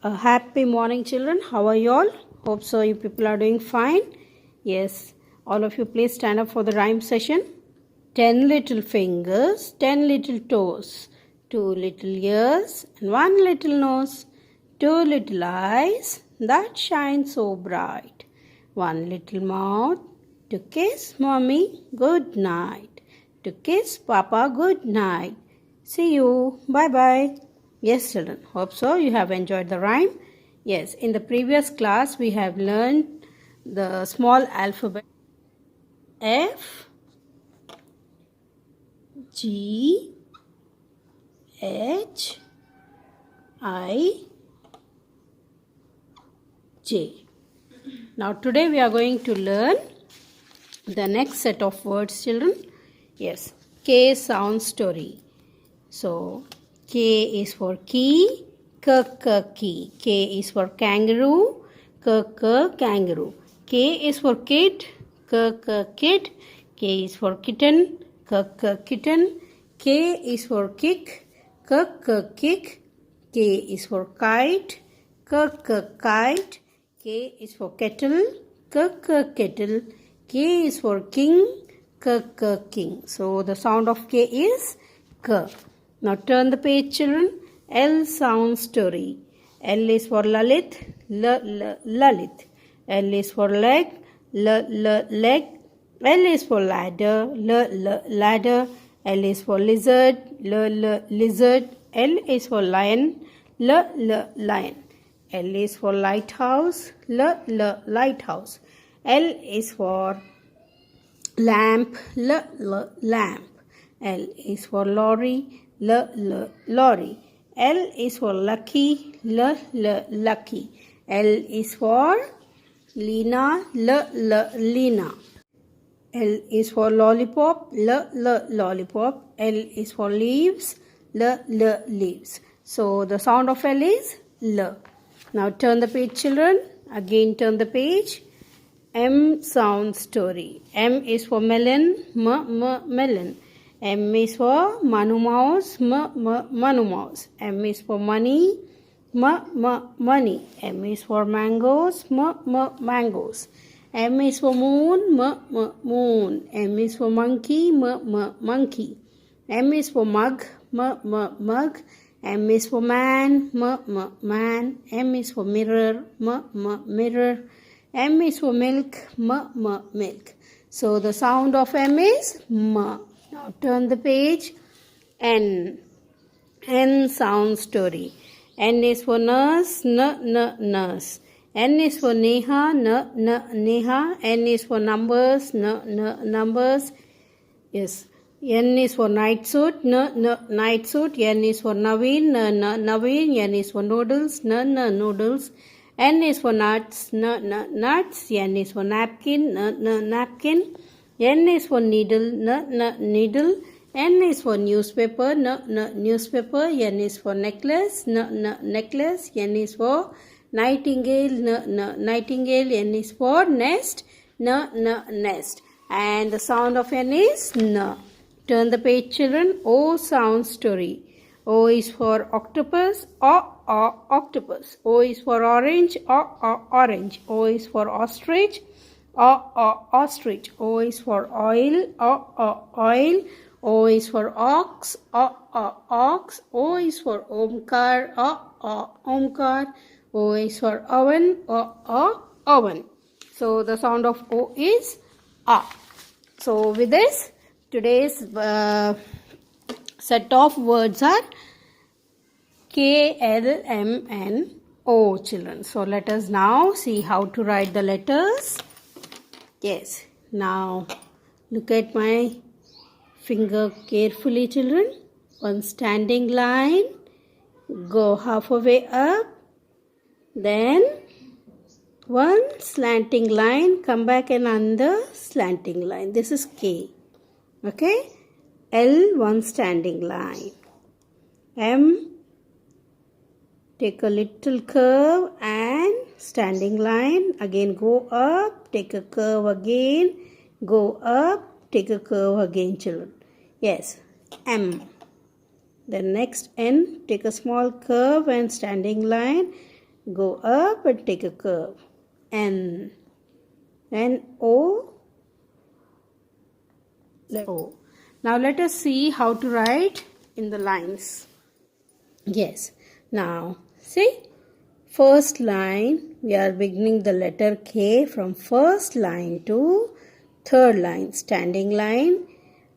A happy morning, children. How are you all? Hope so. You people are doing fine. Yes. All of you, please stand up for the rhyme session. 10 little fingers, 10 little toes, 2 little ears, and 1 little nose, 2 little eyes that shine so bright, 1 little mouth to kiss mommy good night, to kiss papa good night. See you. Bye bye. Yes, children. Hope so. You have enjoyed the rhyme. Yes, in the previous class we have learned the small alphabet F, G, H, I, J. Now today we are going to learn the next set of words, children. Yes, K sound story. So K is for key, K key. K is for kangaroo, K kangaroo. K is for kid, K kid. K is for kitten, K kitten. K is for kick, K kick. K is for kite, K kite. K is for kettle, K kettle. K is for king, K king. So the sound of K is K. Now turn the page, children. L sound story. L is for Lalit, Lalit. L is for leg, leg. L is for ladder, ladder. L is for lizard, lizard. L is for lion, lion. L is for lighthouse, lighthouse. L is for lamp, lamp. L is for lorry, lorry. L is for lucky, lucky. L is for Lena, Lena. L is for lollipop, lollipop. L is for leaves, leaves. So the sound of L is L. Now turn the page, children. Again turn the page. M sound story. M is for melon, melon. M is for Manu Mouse, Manu Mouse. M is for money, money. M is for mangoes, mangoes. M is for moon, moon. M is for monkey, monkey. M is for mug, mug. M is for man, man. M is for mirror, mirror. M is for milk, milk. So the sound of M is M. Now turn the page. N. N sound story. N is for nurse, nurse. N is for Neha, Neha. N is for numbers, numbers. Yes. N is for night suit, night suit. N is for Naveen, Naveen. N is for noodles, noodles. N is for nuts, nuts. N is for napkin, napkin. N is for needle, needle. N is for newspaper, newspaper. N is for necklace, necklace. N is for nightingale, nightingale. N is for nest, nest. And the sound of N is N. Turn the page, children. O sound story. O is for octopus, octopus. O is for orange, orange. O is for ostrich, ostrich. O is for oil, oil. O is for ox, ox. O is for omkar, omkar. O is for oven, oven. So the sound of O is A. So with this, today's set of words are K, L, M, N, O, children. So let us now see how to write the letters. Yes. Now look at my finger carefully, children. One standing line. Go halfway up. Then one slanting line. Come back another slanting line. This is K. Okay. L, one standing line. M, take a little curve and standing line. Again go up, take a curve again, go up, take a curve again, children. Yes, M. Then next N, take a small curve and standing line. go up and take a curve. N. N-O. O. Now let us see how to write in the lines. Yes. Now see, first line we are beginning the letter K from first line to third line, standing line.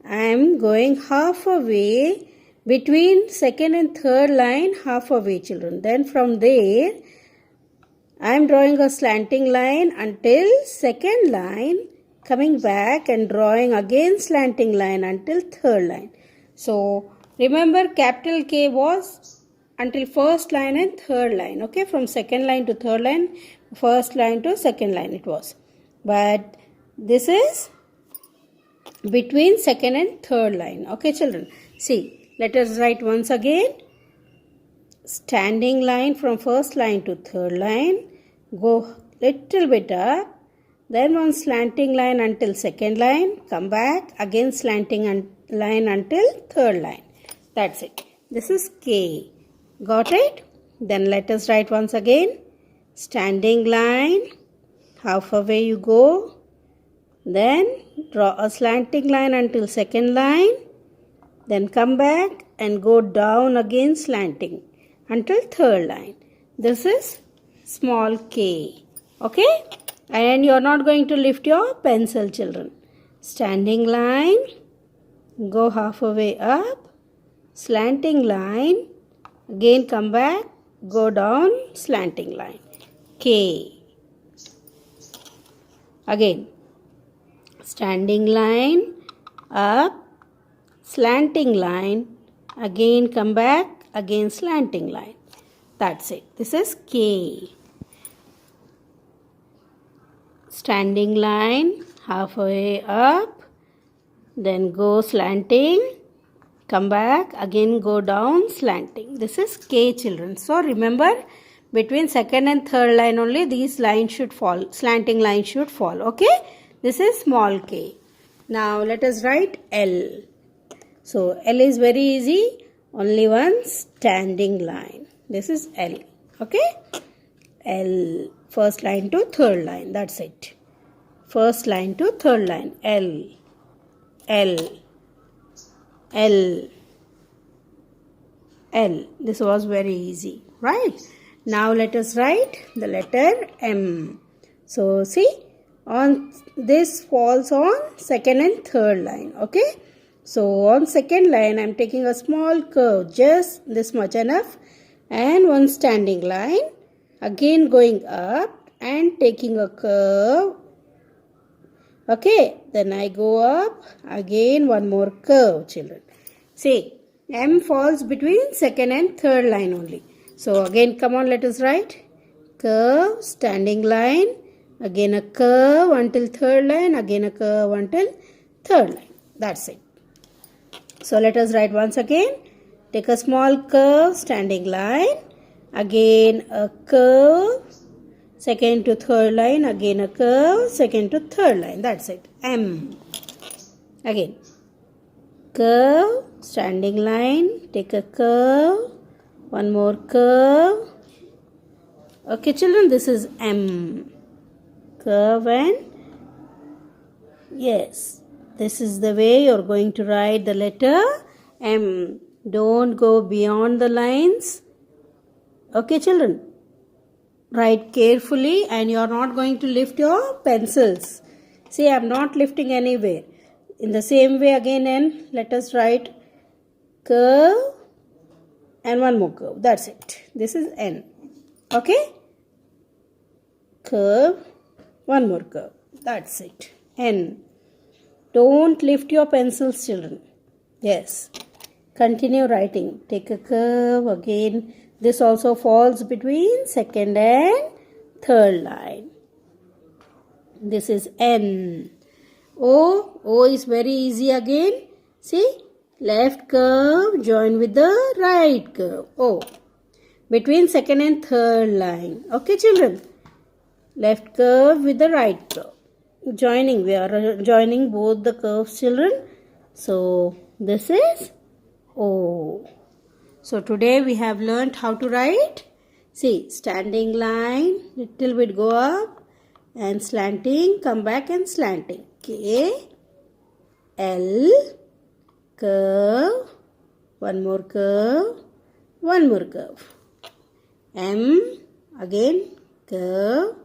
I am going half a way between second and third line, half a way, children. Then from there I am drawing a slanting line until second line, coming back and drawing again slanting line until third line. So remember, capital K was until first line and third line. Okay, from second line to third line, first line to second line it was. But this is between second and third line. Okay, children. See, let us write once again. Standing line from first line to third line, go little bit up, then one slanting line until second line, come back, again slanting line until third line. That's it. This is K. Got it? Then let us write once again. Standing line, half a way you go, then draw a slanting line until second line, then come back and go down again slanting until third line. This is small k. Okay? And you are not going to lift your pencil, children. Standing line, go half a way up, slanting line, again come back, go down, slanting line. K. Again, standing line, up, slanting line, again come back, again slanting line. That's it. This is K. Standing line, halfway up, then go slanting, come back, again go down slanting. This is K, children. So remember, between second and third line only these lines should fall, slanting line should fall. Okay? This is small k. Now let us write L. So L is very easy. Only one standing line. This is L. Okay? L. First line to third line. That's it. First line to third line. L. L. L. L. This was very easy. Right? Now let us write the letter M. So see, on this falls on second and third line. Okay? So on second line I am taking a small curve, just this much enough, and one standing line, again going up and taking a curve. Okay, then I go up, again one more curve, children. See, M falls between second and third line only. So again, come on, let us write. Curve, standing line, again a curve until third line, again a curve until third line. That's it. So let us write once again. Take a small curve, standing line, again a curve, second to third line, again a curve, second to third line. That's it. M. Again. Curve, standing line, take a curve, one more curve. Okay, children, this is M. Curve and yes, this is the way you're going to write the letter M. Don't go beyond the lines. Okay, children. Write carefully and you're not going to lift your pencils. See, I'm not lifting anywhere. In the same way again N, let us write curve and one more curve. That's it. This is N. Okay? Curve, one more curve. That's it. N. Don't lift your pencils, children. Yes. Continue writing. Take a curve again. This also falls between second and third line. This is N. O. O is very easy again. See? Left curve join with the right curve. O. Between second and third line. Okay, children? Left curve with the right curve. Joining. We are joining both the curves, children. So, this is O. So, today we have learnt how to write See, standing line, little bit go up and slanting, come back and slanting. K, L, curve, one more curve, one more curve. M, again, curve,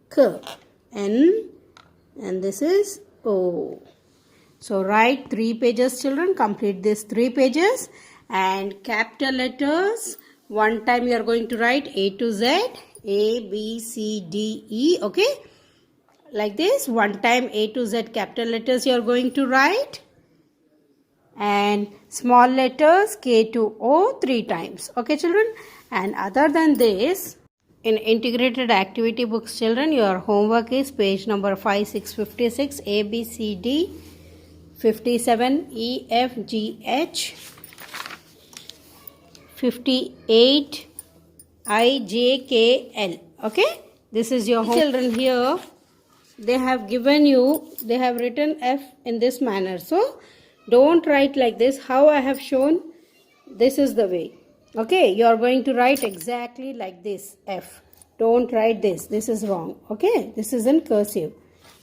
curve. N, and this is O. So write 3 pages, children. Complete this 3 pages. And capital letters, one time you are going to write A to Z, A, B, C, D, E. Okay? Like this, one time A to Z capital letters you are going to write. And small letters K to O 3 times. Okay, children? And other than this, in integrated activity books, children, your homework is page number 5, 6, 56, A, B, C, D, 57, E, F, G, H, 58, I, J, K, L. Okay? This is your homework. Children, here they have given you, they have written F in this manner. So, don't write like this. How I have shown, this is the way. Okay? You are going to write exactly like this, F. Don't write this. This is wrong. Okay? This is in cursive.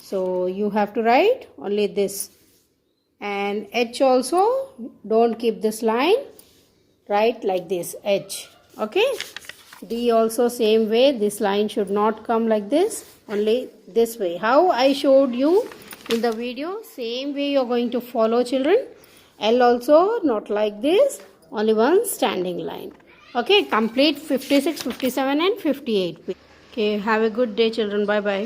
So, you have to write only this. And H also, don't keep this line. Write like this, H. Okay? D also same way. This line should not come like this. Only this way. How I showed you in the video, same way you are going to follow, children. L also not like this. Only one standing line. Okay? Complete 56, 57 and 58. Okay? Have a good day, children. Bye-bye.